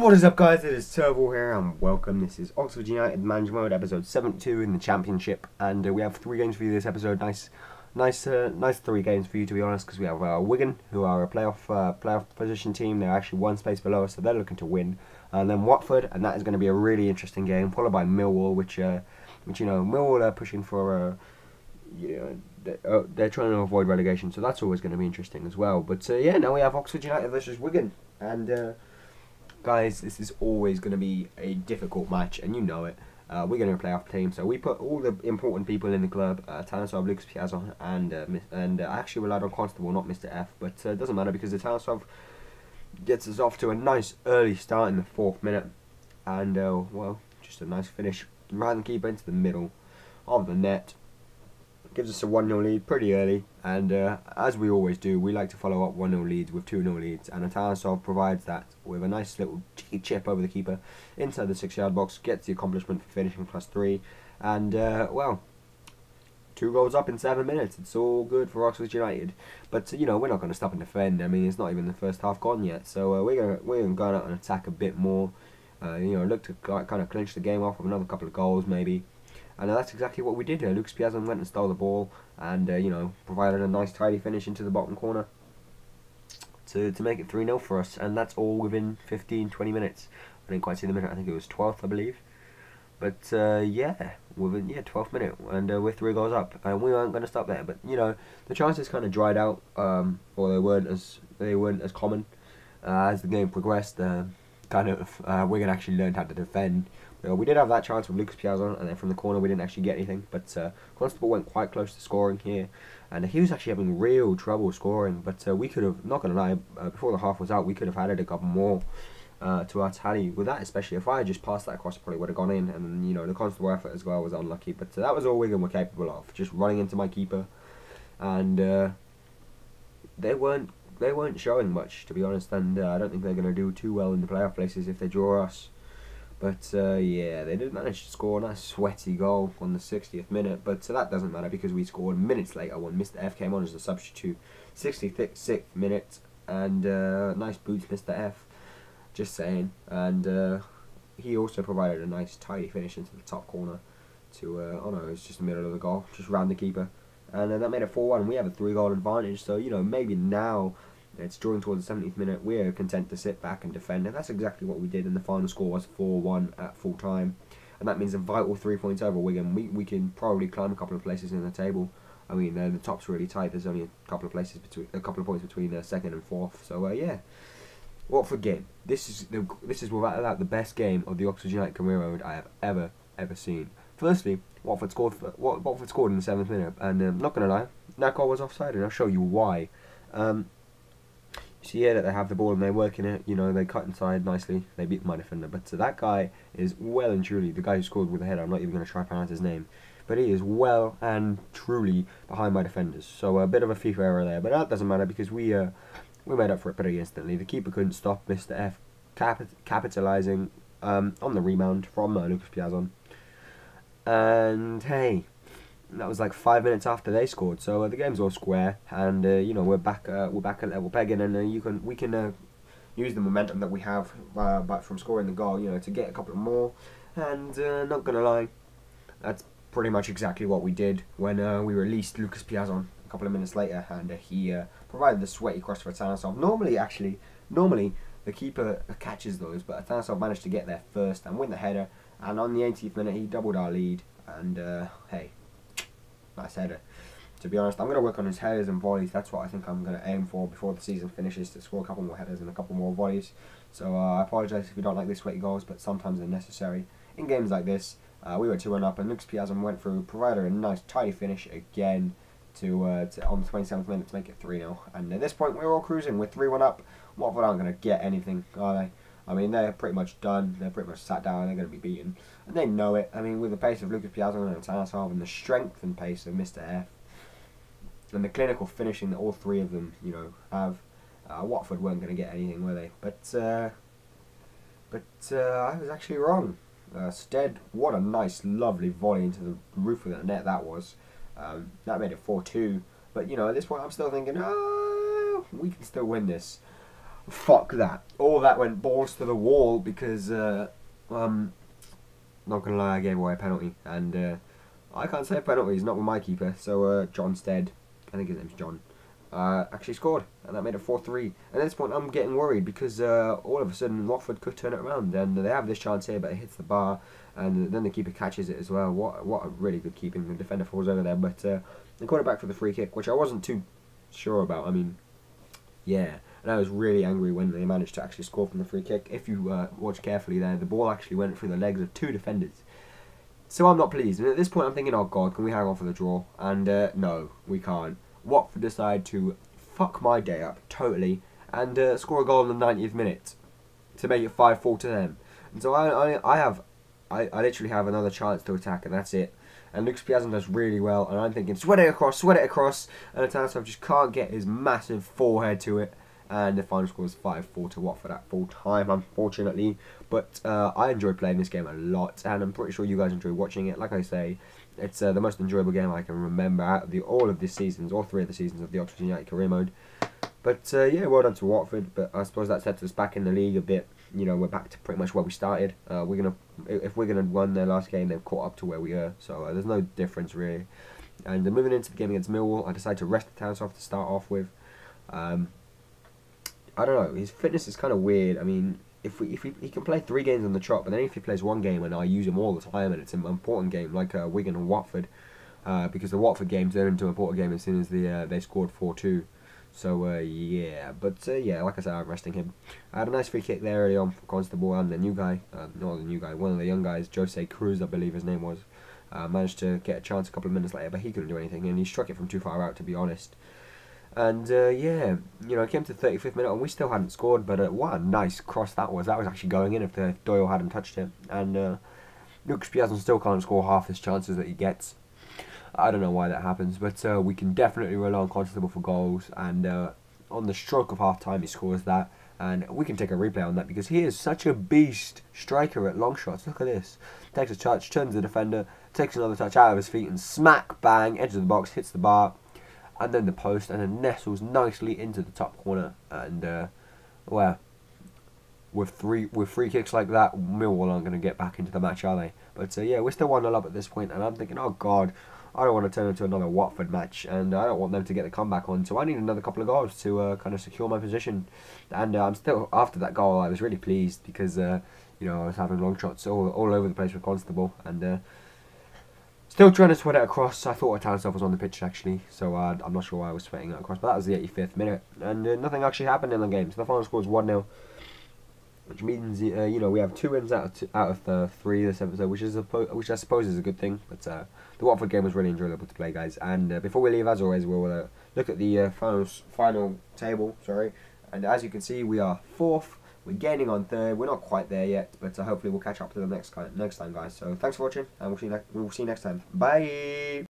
What is up, guys? It is Turbo here, and welcome. This is Oxford United Manage Mode, episode 72 in the Championship, and we have 3 games for you this episode. Nice 3 games for you, to be honest, because we have Wigan, who are a playoff position team. They're actually 1 space below us, so they're looking to win. And then Watford, and that is going to be a really interesting game, followed by Millwall, which Millwall are pushing for they're trying to avoid relegation, so that's always going to be interesting as well. But yeah, now we have Oxford United versus Wigan, and guys, this is always going to be a difficult match, and you know it. We're going to play off team, so we put all the important people in the club, talent of Lucas Piazza, and I actually relied on Constable, not Mr. F, but it doesn't matter because the talent of gets us off to a nice early start in the 4th minute, and well, just a nice finish right the keeper into the middle of the net. Gives us a 1-0 lead pretty early, and as we always do, we like to follow up 1-0 leads with 2-0 leads, and Atalasov provides that with a nice little cheeky chip over the keeper inside the 6-yard box, gets the accomplishment for finishing +3, and well, 2 goals up in 7 minutes. It's all good for Oxford United, but we're not going to stop and defend. I mean, it's not even the first half gone yet, so we're going to go out and attack a bit more. Look to kind of clinch the game off with another couple of goals maybe. And that's exactly what we did. Lucas Piazza went and stole the ball, and provided a nice tidy finish into the bottom corner to make it 3-0 for us, and that's all within 15-20 minutes. I didn't quite see the minute. I think it was 12th, I believe. But yeah, within 12th minute, and we're 3 goals up, and we weren't going to stop there. But the chances kind of dried out, or they weren't as common as the game progressed. Wigan actually learned how to defend. We did have that chance with Lucas Piazza, and then from the corner we didn't actually get anything, but Constable went quite close to scoring here, and he was actually having real trouble scoring, but we could have, not going to lie, before the half was out, we could have added a couple more to our tally with that, especially if I had just passed that across, it probably would have gone in, and the Constable effort as well was unlucky, but that was all Wigan were capable of, just running into my keeper, and they weren't showing much, to be honest, and I don't think they're going to do too well in the playoff places if they draw us. But yeah, they did manage to score a nice sweaty goal on the 60th minute, but that doesn't matter because we scored minutes later when Mr. F came on as a substitute. 66th minute, and nice boots Mr. F, just saying, and he also provided a nice tidy finish into the top corner to, oh no, it's just the middle of the goal, just round the keeper, and that made it 4-1. We have a 3-goal advantage, so maybe now it's drawing towards the 70th minute, we're content to sit back and defend, and that's exactly what we did, and the final score was 4-1 at full time, and that means a vital 3 points over Wigan. We can probably climb a couple of places in the table. I mean, the top's really tight. There's only a couple of points between 2nd and 4th. So yeah, Watford game. This is without a doubt the best game of the Oxford United career mode I have ever seen. Firstly, Watford scored in the 7th minute, and not gonna lie, that goal was offside, and I'll show you why. See here that they have the ball and they're working it, they cut inside nicely, they beat my defender, but that guy is well and truly, the guy who scored with the header, I'm not even going to try to pronounce his name, but he is well and truly behind my defenders, so a bit of a FIFA error there, but that doesn't matter because we made up for it pretty instantly. The keeper couldn't stop Mr. F capitalising on the rebound from Lucas Piazza, and hey, that was like 5 minutes after they scored, so the game's all square, and we're back at level pegging, and we can use the momentum that we have back from scoring the goal, to get a couple more, and not gonna lie, that's pretty much exactly what we did when we released Lucas Piazza a couple of minutes later, and he provided the sweaty cross for Atalasov. Normally the keeper catches those, but Atalasov managed to get there first and win the header, and on the 80th minute he doubled our lead, and hey, nice header. To be honest, I'm going to work on his headers and volleys. That's what I think I'm going to aim for before the season finishes, to score a couple more headers and a couple more volleys. So I apologise if you don't like this sweaty goals, but sometimes they're necessary. In games like this, we were 2-1 up, and Lucas Piazza went through, provided a nice tidy finish again to on the 27th minute to make it 3-0. And at this point, we're all cruising. We're 3-1 up. Watford aren't going to get anything, are they? I mean, they're pretty much done. They're pretty much sat down. They're going to be beaten. And they know it. I mean, with the pace of Lucas Piazza and Atalasov, and the strength and pace of Mr. F, and the clinical finishing that all 3 of them, have, Watford weren't going to get anything, were they? But I was actually wrong. Stead, what a nice, lovely volley into the roof of the net that was. That made it 4-2. But, at this point, I'm still thinking, oh, we can still win this. fuck that. All that went balls to the wall because, not gonna lie, I gave away a penalty. And I can't save penalties, not with my keeper. So John Stead, I think his name's John, actually scored. And that made it 4-3. And at this point, I'm getting worried because all of a sudden, Watford could turn it around. And they have this chance here, but it hits the bar. And then the keeper catches it as well. What a really good keeping. The defender falls over there. But they caught it back for the free kick, which I wasn't too sure about. I mean, yeah. And I was really angry when they managed to actually score from the free kick. If you watch carefully there, the ball actually went through the legs of 2 defenders. So I'm not pleased. And at this point I'm thinking, oh God, can we hang on for the draw? And no, we can't. Watford decide to fuck my day up totally and score a goal in the 90th minute to make it 5-4 to them. And so I literally have another chance to attack, and that's it. And Lucas Piazza does really well, and I'm thinking, sweat it across, and Atansov just can't get his massive forehead to it. And the final score is 5-4 to Watford at full time, unfortunately. But I enjoyed playing this game a lot, and I'm pretty sure you guys enjoy watching it. Like I say, it's the most enjoyable game I can remember out of all of the seasons, all 3 of the seasons of the Oxford United career mode. But yeah, well done to Watford. But I suppose that sets us back in the league a bit. You know, we're back to pretty much where we started. If Wigan had won their last game, they've caught up to where we are. So there's no difference really. And moving into the game against Millwall, I decided to rest Atansov to start off with. I don't know, his fitness is kind of weird. I mean, if he can play 3 games on the trot, but then if he plays 1 game and I use him all the time and it's an important game like Wigan and Watford, because the Watford games turned into an important game as soon as they scored 4-2. So yeah, but yeah, like I said, I'm resting him. I had a nice free kick there early on for Constable, and the new guy, not the new guy, one of the young guys, Jose Cruz, I believe his name was, managed to get a chance a couple of minutes later, but he couldn't do anything, and he struck it from too far out, to be honest. And yeah, you know, it came to the 35th minute and we still hadn't scored, but what a nice cross that was. That was actually going in if Doyle hadn't touched it. And Lucas Piazza still can't score half his chances that he gets. I don't know why that happens, but we can definitely rely on Constable for goals. And on the stroke of half time, he scores that. And we can take a replay on that because he is such a beast striker at long shots. Look at this. Takes a touch, turns the defender, takes another touch out of his feet, and smack, bang, edge of the box, hits the bar. And then the post, and then nestles nicely into the top corner. And well, with free kicks like that, Millwall aren't going to get back into the match, are they? But yeah, we're still 1-0 up at this point, and I'm thinking, oh God, I don't want to turn into another Watford match, and I don't want them to get the comeback on. So I need another couple of goals to kind of secure my position. And I'm still, after that goal, I was really pleased because you know, I was having long shots all over the place with Constable, and still trying to sweat it across. I thought Atansov was on the pitch actually, so I'm not sure why I was sweating it across. But that was the 85th minute, and nothing actually happened in the game. So the final score is 1-0, which means you know, we have 2 wins out of 3 this episode, which I suppose is a good thing. But the Watford game was really enjoyable to play, guys. And before we leave, as always, we'll look at the final table. Sorry, and as you can see, we are 4th. We're gaining on 3rd. We're not quite there yet, but hopefully we'll catch up to the next time, guys. So thanks for watching, and we'll see you next time. Bye.